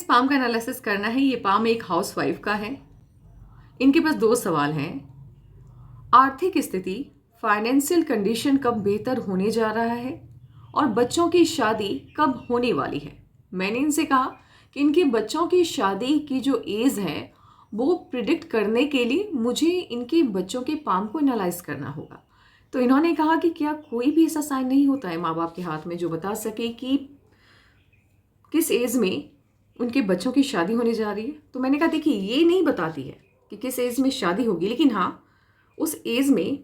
Palm का analysis करना है। ये पाम एक हाउसवाइफ का है। इनके पास 2 सवाल हैं। आर्थिक स्थिति, फाइनेंशियल कंडीशन कब बेहतर होने जा रहा है और बच्चों की शादी कब होने वाली है। मैंने इनसे कहा कि इनके बच्चों की शादी की जो एज है वो प्रिडिक्ट करने के लिए मुझे इनके बच्चों के पाम को एनालाइज करना होगा। तो इन्होंने कहा कि क्या कोई भी ऐसा साइन नहीं होता है माँ बाप के हाथ में जो बता सके कि किस एज में उनके बच्चों की शादी होने जा रही है। तो मैंने कहा देखिए, ये नहीं बताती है कि किस एज में शादी होगी, लेकिन हाँ, उस एज में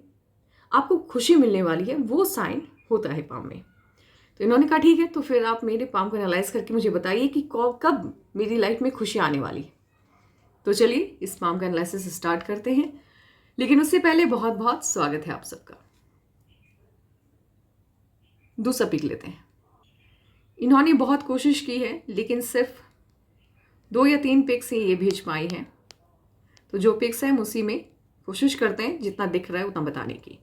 आपको खुशी मिलने वाली है वो साइन होता है पाम में। तो इन्होंने कहा ठीक है, तो फिर आप मेरे पाम को एनालाइज करके मुझे बताइए कि कब मेरी लाइफ में खुशी आने वाली है। तो चलिए इस पाम का एनालिसिस स्टार्ट करते हैं, लेकिन उससे पहले बहुत बहुत स्वागत है आप सबका। दूसरा पिक लेते हैं। इन्होंने बहुत कोशिश की है, लेकिन सिर्फ 2 या 3 पिक्स ही ये भेज पाई हैं। तो जो पिक्स हैं उसी में कोशिश करते हैं जितना दिख रहा है उतना बताने की।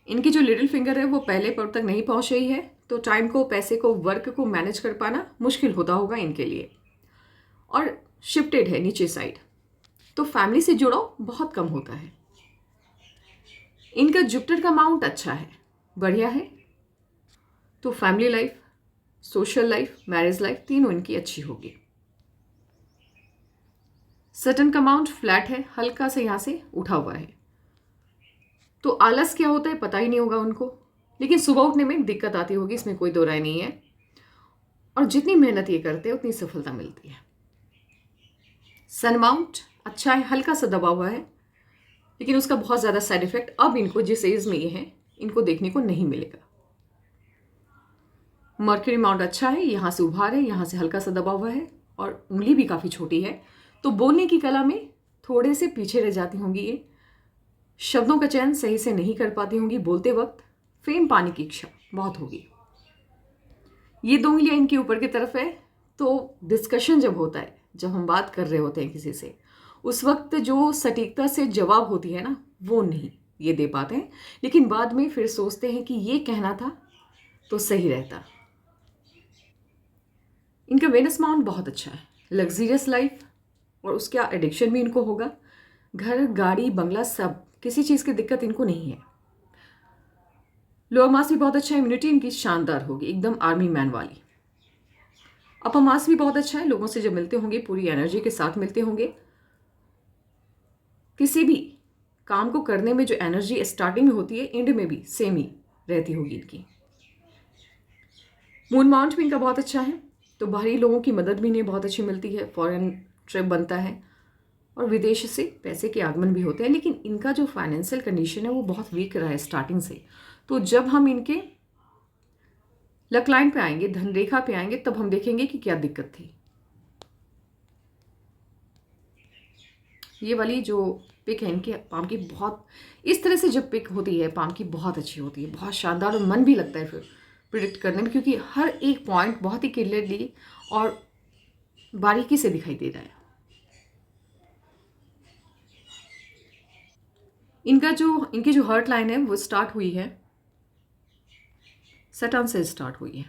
इनकी जो लिटिल फिंगर है वो पहले पर तक नहीं पहुंच रही है, तो टाइम को, पैसे को, वर्क को मैनेज कर पाना मुश्किल होता होगा इनके लिए। और शिफ्टेड है नीचे साइड, तो फैमिली से जुड़ाव बहुत कम होता है। इनका जुपिटर का माउंट अच्छा है, बढ़िया है। तो family life, social life, marriage life तीनों इनकी अच्छी होगी। सटन का माउंट फ्लैट है, हल्का सा यहाँ से उठा हुआ है। तो आलस क्या होता है पता ही नहीं होगा उनको, लेकिन सुबह उठने में दिक्कत आती होगी, इसमें कोई दो राय नहीं है। और जितनी मेहनत ये करते हैं उतनी सफलता मिलती है। सन माउंट अच्छा है, हल्का सा दबा हुआ है, लेकिन उसका बहुत ज़्यादा साइड इफेक्ट अब इनको जिस एज में ये है इनको देखने को नहीं मिलेगा। मर्क्यूरी माउंट अच्छा है, यहाँ से उभार है, यहाँ से हल्का सा दबा हुआ है और उंगली भी काफ़ी छोटी है, तो बोलने की कला में थोड़े से पीछे रह जाती होंगी ये। शब्दों का चयन सही से नहीं कर पाती होंगी बोलते वक्त। फेम पाने की इच्छा बहुत होगी। ये 2 उंगलियां इनके ऊपर की तरफ है, तो डिस्कशन जब होता है, जब हम बात कर रहे होते हैं किसी से, उस वक्त जो सटीकता से जवाब होती है ना, वो नहीं ये दे पाते हैं, लेकिन बाद में फिर सोचते हैं कि ये कहना था तो सही रहता। इनका वेनस माउंट बहुत अच्छा है, लग्जरियस लाइफ, और उसका एडिक्शन भी इनको होगा। घर, गाड़ी, बंगला, सब, किसी चीज़ की दिक्कत इनको नहीं है। लोअर मास भी बहुत अच्छा है, इम्यूनिटी इनकी शानदार होगी, एकदम आर्मी मैन वाली। अपर मास भी बहुत अच्छा है, लोगों से जब मिलते होंगे पूरी एनर्जी के साथ मिलते होंगे। किसी भी काम को करने में जो एनर्जी स्टार्टिंग में होती है, एंड में भी सेम ही रहती होगी इनकी। मून माउंट भी इनका बहुत अच्छा है, तो बाहरी लोगों की मदद भी इन्हें बहुत अच्छी मिलती है, फॉरेन ट्रिप बनता है और विदेश से पैसे के आगमन भी होते हैं। लेकिन इनका जो फाइनेंशियल कंडीशन है वो बहुत वीक रहा है स्टार्टिंग से। तो जब हम इनके लक लाइन पे आएंगे, धन रेखा पे आएंगे, तब हम देखेंगे कि क्या दिक्कत थी। ये वाली जो पिक है इनके पाम की, बहुत इस तरह से जब पिक होती है पाम की बहुत अच्छी होती है, बहुत शानदार, और मन भी लगता है फिर प्रिडिक्ट करने में, क्योंकि हर एक पॉइंट बहुत ही क्लियरली और बारीकी से दिखाई दे रहा है। इनकी जो हर्ट लाइन है वो स्टार्ट हुई है, सटर्न से स्टार्ट हुई है।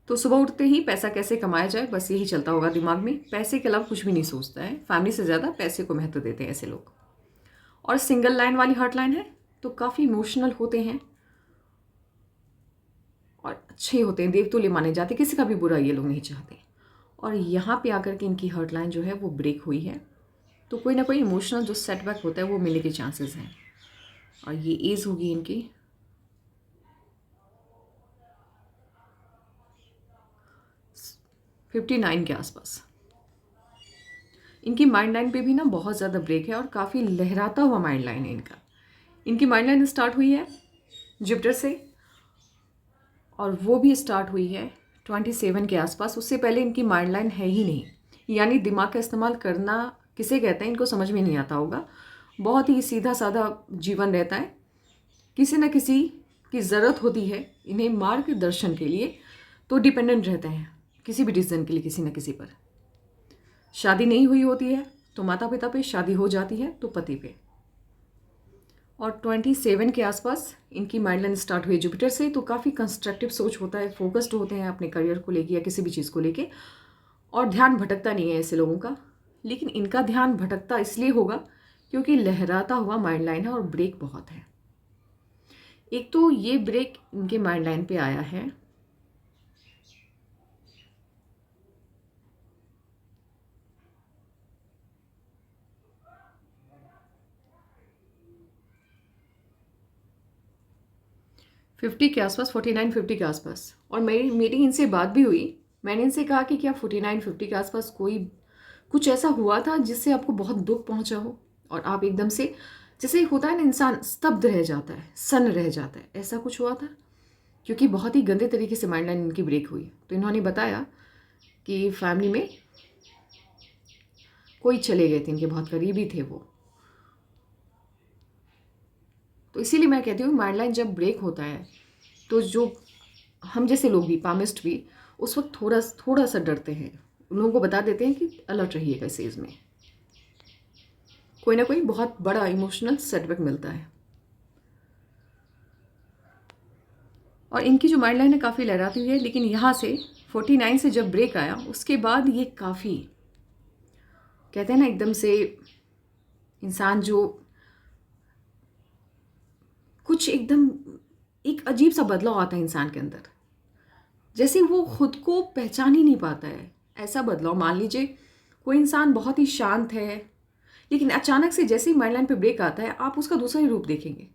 तो सुबह उठते ही पैसा कैसे कमाया जाए, बस यही चलता होगा दिमाग में। पैसे के अलावा कुछ भी नहीं सोचता है, फैमिली से ज़्यादा पैसे को महत्व देते हैं ऐसे लोग। और सिंगल लाइन वाली हर्ट लाइन है, तो काफ़ी इमोशनल होते हैं और अच्छे होते हैं, देवतुल्य माने जाते, किसी का भी बुरा ये लोग नहीं चाहते। और यहाँ पे आकर के इनकी हर्ट लाइन जो है वो ब्रेक हुई है, तो कोई ना कोई इमोशनल जो सेटबैक होता है वो मिलने के चांसेस हैं। और ये एज होगी इनकी 59 के आसपास। इनकी माइंड लाइन पे भी ना बहुत ज़्यादा ब्रेक है और काफ़ी लहराता हुआ माइंड लाइन है इनका। इनकी माइंड लाइन स्टार्ट हुई है जुपिटर से, और वो भी स्टार्ट हुई है 27 के आसपास। उससे पहले इनकी माइंड लाइन है ही नहीं, यानी दिमाग का इस्तेमाल करना किसे कहते हैं इनको समझ में नहीं आता होगा। बहुत ही सीधा साधा जीवन रहता है, किसी न किसी की ज़रूरत होती है इन्हें मार्गदर्शन के लिए, तो डिपेंडेंट रहते हैं किसी भी डिसीजन के लिए किसी न किसी पर। शादी नहीं हुई होती है तो माता पिता पे, शादी हो जाती है तो पति पे। और 27 के आसपास इनकी माइंड लाइन स्टार्ट हुई जुपिटर से, तो काफ़ी कंस्ट्रक्टिव सोच होता है, फोकस्ड होते हैं अपने करियर को लेके या किसी भी चीज़ को लेके, और ध्यान भटकता नहीं है ऐसे लोगों का। लेकिन इनका ध्यान भटकता इसलिए होगा क्योंकि लहराता हुआ माइंड लाइन है और ब्रेक बहुत है। एक तो ये ब्रेक इनके माइंड लाइन पे आया है, फिफ्टी के आसपास, 49-50 के आसपास। और मेरी इनसे बात भी हुई। मैंने इनसे कहा कि क्या 49-50 के आसपास कोई कुछ ऐसा हुआ था जिससे आपको बहुत दुख पहुंचा हो और आप एकदम से, जैसे होता है ना इंसान स्तब्ध रह जाता है, सन्न रह जाता है, ऐसा कुछ हुआ था? क्योंकि बहुत ही गंदे तरीके से माइंड लाइन इनकी ब्रेक हुई। तो इन्होंने बताया कि फैमिली में कोई चले गए थे, इनके बहुत करीबी थे वो। तो इसीलिए मैं कहती हूँ माइंड लाइन जब ब्रेक होता है तो जो हम जैसे लोग भी, पामिस्ट भी, उस वक्त थोड़ा सा डरते हैं। उन लोगों को बता देते हैं कि अलर्ट रहिएगा इस एज में, कोई ना कोई बहुत बड़ा इमोशनल सेटबैक मिलता है। और इनकी जो माइंड लाइन है काफ़ी लहराती हुई है, लेकिन यहाँ से 49 से जब ब्रेक आया उसके बाद ये काफ़ी, कहते हैं ना एकदम से इंसान जो कुछ एकदम एक अजीब सा बदलाव आता है इंसान के अंदर, जैसे वो खुद को पहचान ही नहीं पाता है। ऐसा बदलाव, मान लीजिए कोई इंसान बहुत ही शांत है, लेकिन अचानक से जैसे ही माइंड लाइन पे ब्रेक आता है आप उसका दूसरा ही रूप देखेंगे।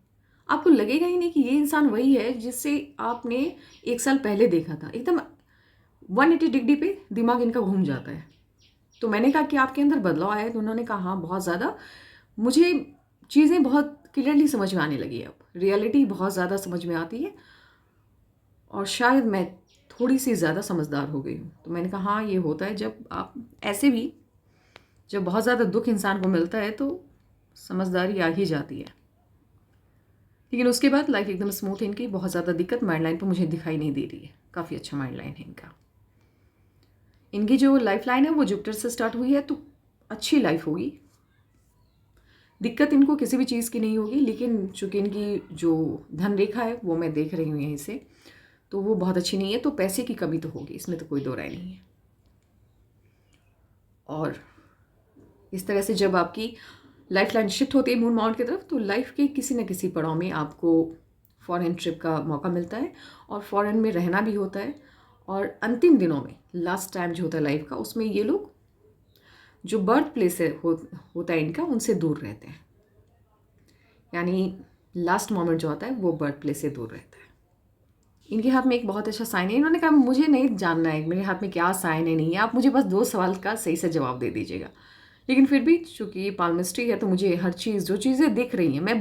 आपको लगेगा ही नहीं कि ये इंसान वही है जिससे आपने 1 साल पहले देखा था। एकदम 180 डिग्री पे दिमाग इनका घूम जाता है। तो मैंने कहा कि आपके अंदर बदलाव आया है? तो उन्होंने कहा हाँ बहुत ज़्यादा, मुझे चीज़ें बहुत क्लियरली समझ में आने लगी है, अब रियलिटी बहुत ज़्यादा समझ में आती है और शायद मैं थोड़ी सी ज़्यादा समझदार हो गई हूँ। तो मैंने कहा हाँ ये होता है जब आप ऐसे भी, जब बहुत ज़्यादा दुख इंसान को मिलता है तो समझदारी आ ही जाती है। लेकिन उसके बाद लाइफ एकदम स्मूथ है इनकी, बहुत ज़्यादा दिक्कत माइंड लाइन पर मुझे दिखाई नहीं दे रही है। काफ़ी अच्छा माइंड लाइन है इनका। इनकी जो लाइफ लाइन है वो जुपिटर से स्टार्ट हुई है, तो अच्छी लाइफ होगी, दिक्कत इनको किसी भी चीज़ की नहीं होगी। लेकिन चूँकि इनकी जो धन रेखा है वो मैं देख रही हूँ यहीं से, तो वो बहुत अच्छी नहीं है, तो पैसे की कमी तो होगी, इसमें तो कोई दो राय नहीं है। और इस तरह से जब आपकी लाइफ लाइन शिफ्ट होती है मून माउंट की तरफ, तो लाइफ के किसी न किसी पड़ाव में आपको फॉरेन ट्रिप का मौका मिलता है और फॉरेन में रहना भी होता है। और अंतिम दिनों में, लास्ट टाइम जो होता है लाइफ का, उसमें ये लोग जो बर्थ प्लेस होता है इनका, उनसे दूर रहते हैं। यानी लास्ट मोमेंट जो होता है वो बर्थ प्लेस से दूर रहता है। इनके हाथ में एक बहुत अच्छा साइन है। इन्होंने कहा मुझे नहीं जानना है मेरे हाथ में क्या साइन है, नहीं है, आप मुझे बस 2 सवाल का सही से जवाब दे दीजिएगा। लेकिन फिर भी चूँकि ये पाल्मिस्ट्री है तो मुझे हर चीज़, जो चीज़ें दिख रही हैं, मैं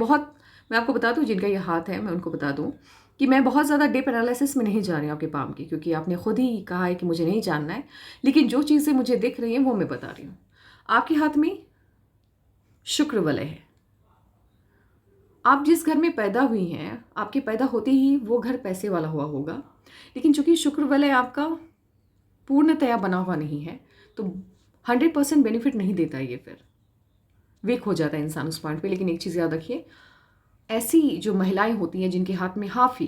आपको बता दूँ जिनका ये हाथ है, मैं उनको बता दूँ कि मैं बहुत ज़्यादा डेप एनालिसिस में नहीं जा रही हूँ आपके पाम की, क्योंकि आपने खुद ही कहा है कि मुझे नहीं जानना है। लेकिन जो चीज़ें मुझे दिख रही हैं वो मैं बता रही हूँ। आपके हाथ में शुक्र वलय है। आप जिस घर में पैदा हुई हैं, आपके पैदा होते ही वो घर पैसे वाला हुआ होगा। लेकिन चूंकि शुक्र वलय आपका पूर्णतया बना हुआ नहीं है, तो 100% बेनिफिट नहीं देता है। ये फिर वीक हो जाता है इंसान उस पॉइंट पे। लेकिन एक चीज़ याद रखिए, ऐसी जो महिलाएं होती हैं जिनके हाथ में हाफ ही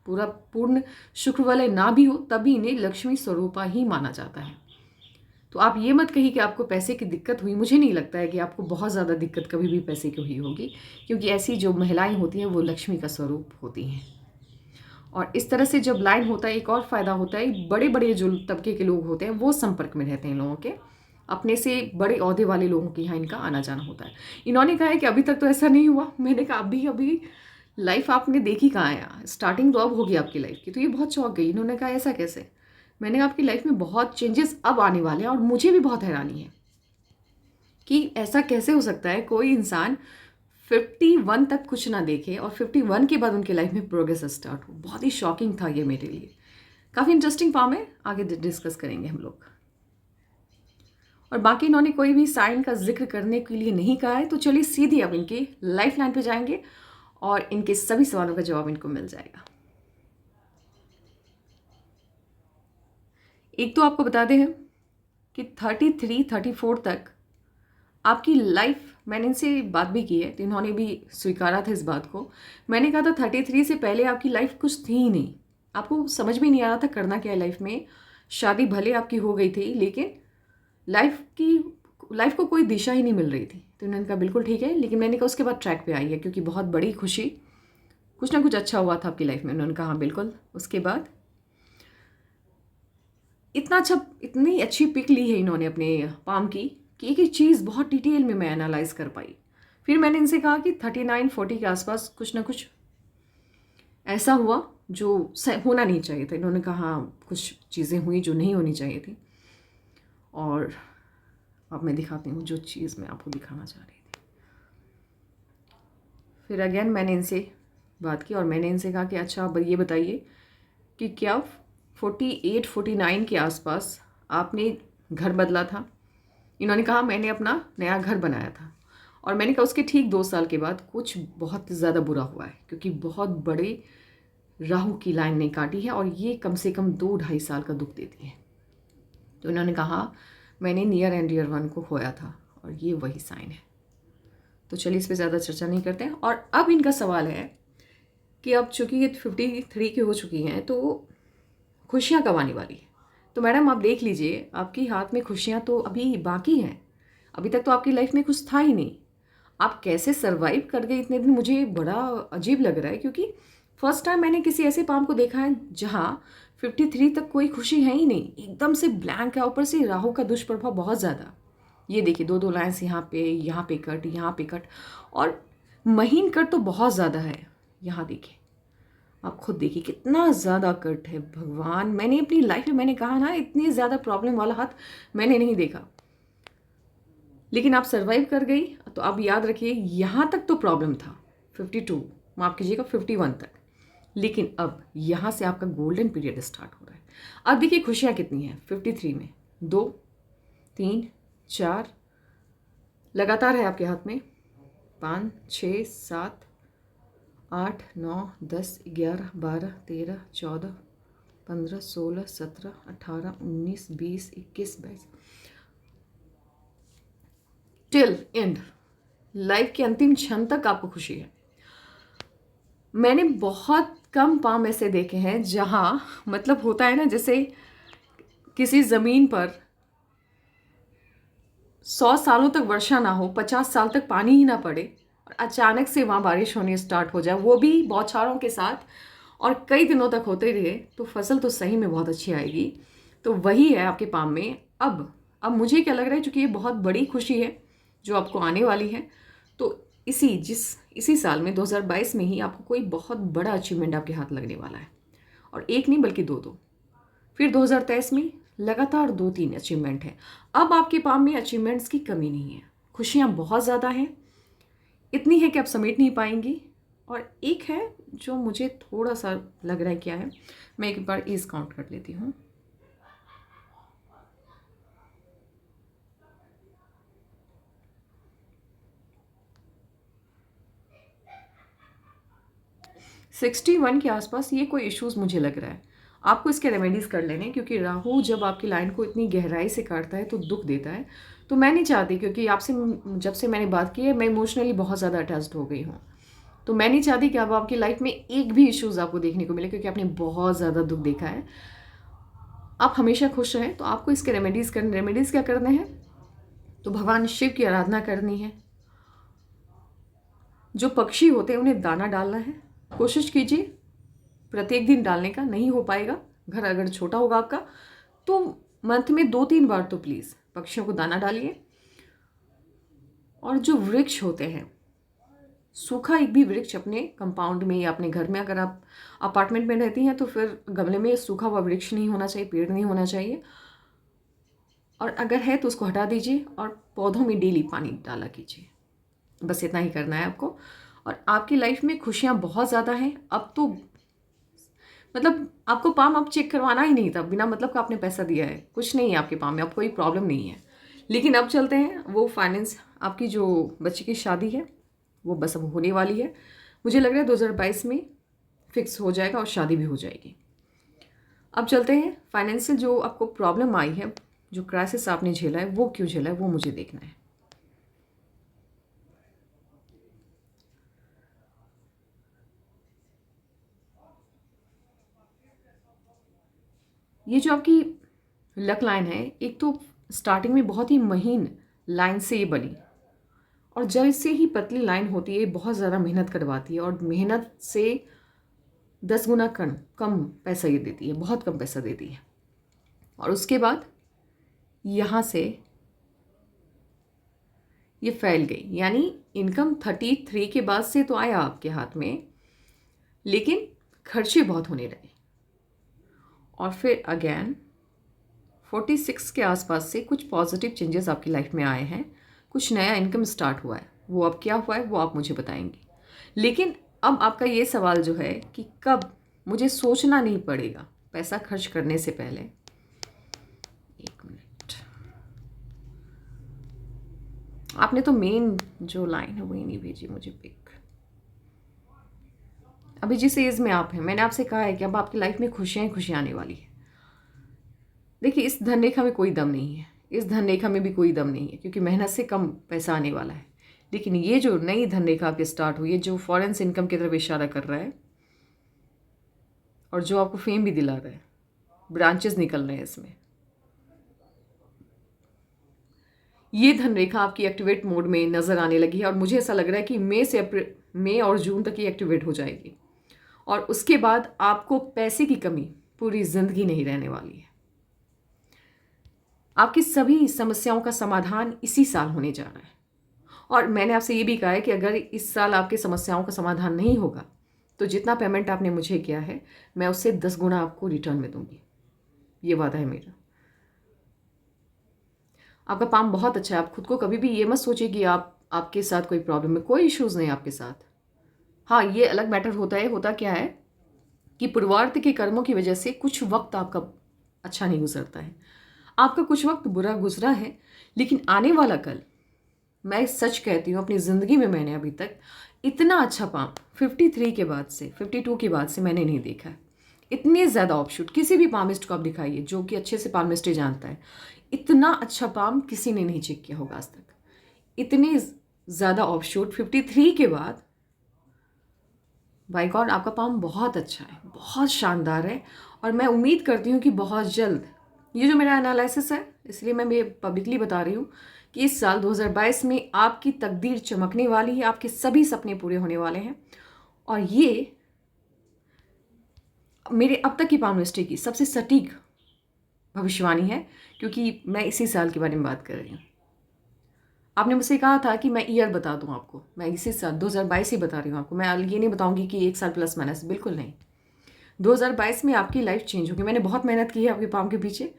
पूरा पूर्ण शुक्र वलय ना भी हो, तभी इन्हें लक्ष्मी स्वरूपा ही माना जाता है। तो आप ये मत कहिए कि आपको पैसे की दिक्कत हुई। मुझे नहीं लगता है कि आपको बहुत ज़्यादा दिक्कत कभी भी पैसे की हुई होगी, क्योंकि ऐसी जो महिलाएं होती हैं वो लक्ष्मी का स्वरूप होती हैं। और इस तरह से जब लाइन होता है, एक और फ़ायदा होता है, बड़े बड़े जो तबके के लोग होते हैं वो संपर्क में रहते हैं इन लोगों के, अपने से बड़े ओहदे वाले लोगों के यहाँ इनका आना जाना होता है। इन्होंने कहा है कि अभी तक तो ऐसा नहीं हुआ। मैंने कहा अभी लाइफ आपने देखी कहाँ है, स्टार्टिंग तो अब होगी आपकी लाइफ की। तो ये बहुत चौंक गई। इन्होंने कहा ऐसा कैसे? मैंने कहा आपकी लाइफ में बहुत चेंजेस अब आने वाले हैं और मुझे भी बहुत हैरानी है कि ऐसा कैसे हो सकता है कोई इंसान 51 तक कुछ ना देखे और 51 के बाद उनके लाइफ में प्रोग्रेस स्टार्ट हो। बहुत ही शॉकिंग था ये मेरे लिए। काफ़ी इंटरेस्टिंग पाम है, आगे डिस्कस करेंगे हम लोग। और बाकी इन्होंने कोई भी साइन का जिक्र करने के लिए नहीं कहा है। तो चलिए सीधी अब इनकी लाइफ लाइन पे जाएंगे और इनके सभी सवालों का जवाब इनको मिल जाएगा। एक तो आपको बता दें हम कि 33-34 तक आपकी लाइफ मैंने इनसे बात भी की है तो इन्होंने भी स्वीकारा था इस बात को। मैंने कहा था 33 से पहले आपकी लाइफ कुछ थी ही नहीं, आपको समझ भी नहीं आ रहा था करना क्या है लाइफ में। शादी भले आपकी हो गई थी लेकिन लाइफ को कोई दिशा ही नहीं मिल रही थी। तो उन्होंने कहा बिल्कुल ठीक है, लेकिन मैंने कहा उसके बाद ट्रैक पे आई है क्योंकि बहुत बड़ी खुशी, कुछ ना कुछ अच्छा हुआ था आपकी लाइफ में। उन्होंने कहा हाँ बिल्कुल। उसके बाद इतना अच्छा, इतनी अच्छी पिक ली है इन्होंने अपने पाम की कि एक एक चीज़ बहुत डिटेल में मैं एनालाइज कर पाई। फिर मैंने इनसे कहा कि 39-40 के आसपास कुछ ना कुछ ऐसा हुआ जो होना नहीं चाहिए था। इन्होंने कहा हाँ कुछ चीज़ें हुई जो नहीं होनी चाहिए थी, और अब मैं दिखाती हूँ जो चीज़ मैं आपको दिखाना चाह रही थी। फिर अगेन मैंने इनसे बात की और मैंने इनसे कहा कि अच्छा अब ये बताइए कि क्या 48-49 के आसपास आपने घर बदला था। इन्होंने कहा मैंने अपना नया घर बनाया था। और मैंने कहा उसके ठीक 2 साल के बाद कुछ बहुत ज़्यादा बुरा हुआ है क्योंकि बहुत बड़े राहु की लाइन ने काटी है और ये कम से कम 2-2.5 साल का दुख देती है। तो इन्होंने कहा मैंने नियर एंड डियर वन को खोया था और ये वही साइन है। तो चलिए इस पर ज़्यादा चर्चा नहीं करते हैं। और अब इनका सवाल है कि अब चूँकि ये 53 की हो चुकी हैं तो खुशियाँ कब आने वाली है। तो मैडम आप देख लीजिए आपकी हाथ में खुशियाँ तो अभी बाकी हैं, अभी तक तो आपकी लाइफ में कुछ था ही नहीं। आप कैसे सरवाइव कर गए इतने दिन, मुझे बड़ा अजीब लग रहा है क्योंकि फर्स्ट टाइम मैंने किसी ऐसे पाम को देखा है जहाँ 53 तक कोई खुशी है ही नहीं, एकदम से ब्लैंक है। ऊपर से राहु का दुष्प्रभाव बहुत ज़्यादा। ये देखिए 2-2 लाइन्स यहाँ पे कट, यहाँ पे कट, और महीन कट तो बहुत ज़्यादा है। यहाँ देखिए, आप खुद देखिए कितना ज़्यादा कट है। भगवान, मैंने अपनी लाइफ में, मैंने कहा ना इतनी ज़्यादा प्रॉब्लम वाला हाथ मैंने नहीं देखा, लेकिन आप सरवाइव कर गई। तो अब याद रखिए यहाँ तक तो प्रॉब्लम था 52, माफ़ कीजिएगा 51 तक, लेकिन अब यहाँ से आपका गोल्डन पीरियड स्टार्ट हो रहा है। अब देखिए खुशियाँ कितनी हैं 53 में, 2, 3, 4 लगातार है आपके हाथ में, 5, 6, 7, 8, 9, 10, 11, 12, 13, 14, 15, 16, 17, 18, 19, 20, 21, 22 टिल एंड, लाइफ के अंतिम क्षण तक आपको खुशी है। मैंने बहुत कम पाम ऐसे देखे हैं जहाँ मतलब होता है ना जैसे किसी ज़मीन पर 100 सालों तक वर्षा ना हो, 50 साल तक पानी ही ना पड़े और अचानक से वहाँ बारिश होनी स्टार्ट हो जाए, वो भी बौछारों के साथ, और कई दिनों तक होते रहे, तो फसल तो सही में बहुत अच्छी आएगी। तो वही है आपके पाम में। अब मुझे क्या लग रहा है, चूँकि ये बहुत बड़ी खुशी है जो आपको आने वाली है, तो इसी साल में 2022 में ही आपको कोई बहुत बड़ा अचीवमेंट आपके हाथ लगने वाला है, और एक नहीं बल्कि दो। फिर 2023 में लगातार 2-3 अचीवमेंट हैं। अब आपके पाम में अचीवमेंट्स की कमी नहीं है, खुशियाँ बहुत ज़्यादा हैं, इतनी है कि आप समेट नहीं पाएंगी। और एक है जो मुझे थोड़ा सा लग रहा है, क्या है, मैं एक बार ईज काउंट कर लेती हूँ। सिक्सटी 61 के आसपास ये कोई इश्यूज मुझे लग रहा है। आपको इसके रेमेडीज़ कर लेने, क्योंकि राहु जब आपकी लाइन को इतनी गहराई से काटता है तो दुख देता है। तो मैं नहीं चाहती, क्योंकि आपसे जब से मैंने बात की है मैं इमोशनली बहुत ज़्यादा अटैच्ड हो गई हूँ, तो मैं नहीं चाहती कि अब आपकी लाइफ में एक भी इश्यूज़ आपको देखने को मिले, क्योंकि आपने बहुत ज़्यादा दुख देखा है। आप हमेशा खुश रहें, तो आपको इसके रेमेडीज़ क्या करने हैं, तो भगवान शिव की आराधना करनी है। जो पक्षी होते हैं उन्हें दाना डालना है, कोशिश कीजिए प्रत्येक दिन डालने का। नहीं हो पाएगा, घर अगर छोटा होगा आपका, तो मंथ में 2-3 बार तो प्लीज़ पक्षियों को दाना डालिए। और जो वृक्ष होते हैं, सूखा एक भी वृक्ष अपने कंपाउंड में या अपने घर में, अगर आप अपार्टमेंट में रहती हैं तो फिर गमले में सूखा हुआ वृक्ष नहीं होना चाहिए, पेड़ नहीं होना चाहिए, और अगर है तो उसको हटा दीजिए और पौधों में डेली पानी डाला कीजिए। बस इतना ही करना है आपको, और आपकी लाइफ में खुशियाँ बहुत ज़्यादा हैं। अब तो मतलब आपको पाम अब चेक करवाना ही नहीं था, बिना मतलब का आपने पैसा दिया है, कुछ नहीं है आपके पाम में, अब कोई प्रॉब्लम नहीं है। लेकिन अब चलते हैं, वो फाइनेंस, आपकी जो बच्चे की शादी है वो बस अब होने वाली है। मुझे लग रहा है 2022 में फिक्स हो जाएगा और शादी भी हो जाएगी। अब चलते हैं, फाइनेंशियल जो आपको प्रॉब्लम आई है, जो क्राइसिस आपने झेला है, वो क्यों झेला है वो मुझे देखना है। ये जो आपकी लक लाइन है, एक तो स्टार्टिंग में बहुत ही महीन लाइन से ये बनी, और जैसे ही पतली लाइन होती है बहुत ज़्यादा मेहनत करवाती है, और मेहनत से 10 गुना कम पैसा ये देती है, बहुत कम पैसा देती है। और उसके बाद यहाँ से ये फैल गई, यानी इनकम 33 के बाद से तो आया आपके हाथ में, लेकिन खर्चे बहुत होने लगे। और फिर अगेन 46 के आसपास से कुछ पॉजिटिव चेंजेस आपकी लाइफ में आए हैं, कुछ नया इनकम स्टार्ट हुआ है। वो अब क्या हुआ है वो आप मुझे बताएंगे। लेकिन अब आपका ये सवाल जो है कि कब मुझे सोचना नहीं पड़ेगा पैसा खर्च करने से पहले। एक मिनट, आपने तो मेन जो लाइन है वही नहीं भेजी मुझे पिक। अभी जिस एज में आप हैं, मैंने आपसे कहा है कि अब आपकी लाइफ में खुशियाँ ही खुशियाँ आने वाली है। देखिए, इस धन रेखा में कोई दम नहीं है, इस धन रेखा में भी कोई दम नहीं है, क्योंकि मेहनत से कम पैसा आने वाला है। लेकिन ये जो नई धन रेखा आपकी स्टार्ट हुई है, जो फॉरेन से इनकम की तरफ इशारा कर रहा है और जो आपको फेम भी दिला रहा है, ब्रांचेस निकल रहे हैं इसमें, ये धन रेखा आपकी एक्टिवेट मोड में नज़र आने लगी है। और मुझे ऐसा लग रहा है कि मई और जून तक ये एक्टिवेट हो जाएगी, और उसके बाद आपको पैसे की कमी पूरी ज़िंदगी नहीं रहने वाली है। आपकी सभी समस्याओं का समाधान इसी साल होने जा रहा है। और मैंने आपसे ये भी कहा है कि अगर इस साल आपकी समस्याओं का समाधान नहीं होगा तो जितना पेमेंट आपने मुझे किया है मैं उससे 10 गुना आपको रिटर्न में दूंगी, ये वादा है मेरा। आपका काम बहुत अच्छा है। आप खुद को कभी भी ये मत सोचिए कि आपके साथ कोई प्रॉब्लम है, कोई इश्यूज़ नहीं आपके साथ। हाँ, ये अलग मैटर होता है, होता क्या है कि पूर्वार्थ के कर्मों की वजह से कुछ वक्त आपका अच्छा नहीं गुजरता है, आपका कुछ वक्त बुरा गुजरा है। लेकिन आने वाला कल, मैं सच कहती हूँ, अपनी ज़िंदगी में मैंने अभी तक इतना अच्छा पाम 53 के बाद से 52 के बाद से मैंने नहीं देखा है। इतने ज़्यादा ऑफशूट किसी भी पामिस्ट को आप दिखाइए जो कि अच्छे से पामिस्ट्री जानता है, इतना अच्छा पाम किसी ने नहीं चेक किया होगा आज तक। इतने ज़्यादा ऑफशूट 53 के बाद, बाय गॉड आपका पाम बहुत अच्छा है, बहुत शानदार है। और मैं उम्मीद करती हूँ कि बहुत जल्द, ये जो मेरा एनालिसिस है इसलिए मैं पब्लिकली बता रही हूँ कि इस साल 2022 में आपकी तकदीर चमकने वाली है, आपके सभी सपने पूरे होने वाले हैं। और ये मेरे अब तक की पाम मिस्ट्री की सबसे सटीक भविष्यवाणी है, क्योंकि मैं इसी साल के बारे में बात कर रही हूँ। आपने मुझसे कहा था कि मैं ईयर बता दूँ आपको, मैं इसी साल 2022 ही बता रही हूँ आपको। मैं ये नहीं बताऊँगी कि एक साल प्लस माइनस, बिल्कुल नहीं। 2022 में आपकी लाइफ चेंज होगी। मैंने बहुत मेहनत की है आपके पाम के पीछे,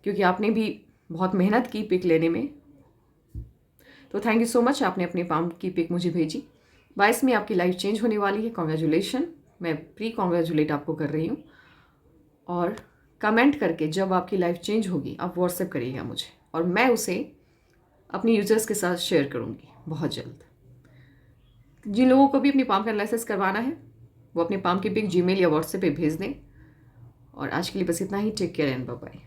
क्योंकि आपने भी बहुत मेहनत की पिक लेने में। तो थैंक यू सो मच, आपने अपने पाम की पिक मुझे भेजी। 22 में आपकी लाइफ चेंज होने वाली है, कॉन्ग्रेचुलेशन। मैं प्री कॉन्ग्रेचुलेट आपको कर रही हूँ। और कमेंट करके जब आपकी लाइफ चेंज होगी आप व्हाट्सएप करिएगा मुझे, और मैं उसे अपने यूजर्स के साथ शेयर करूँगी बहुत जल्द। जिन लोगों को भी अपनी पाम का एनालिसिस करवाना है वो अपने पाम की पिक जीमेल या व्हाट्सएप पे भेज दें। और आज के लिए बस इतना ही। Take care and bye bye.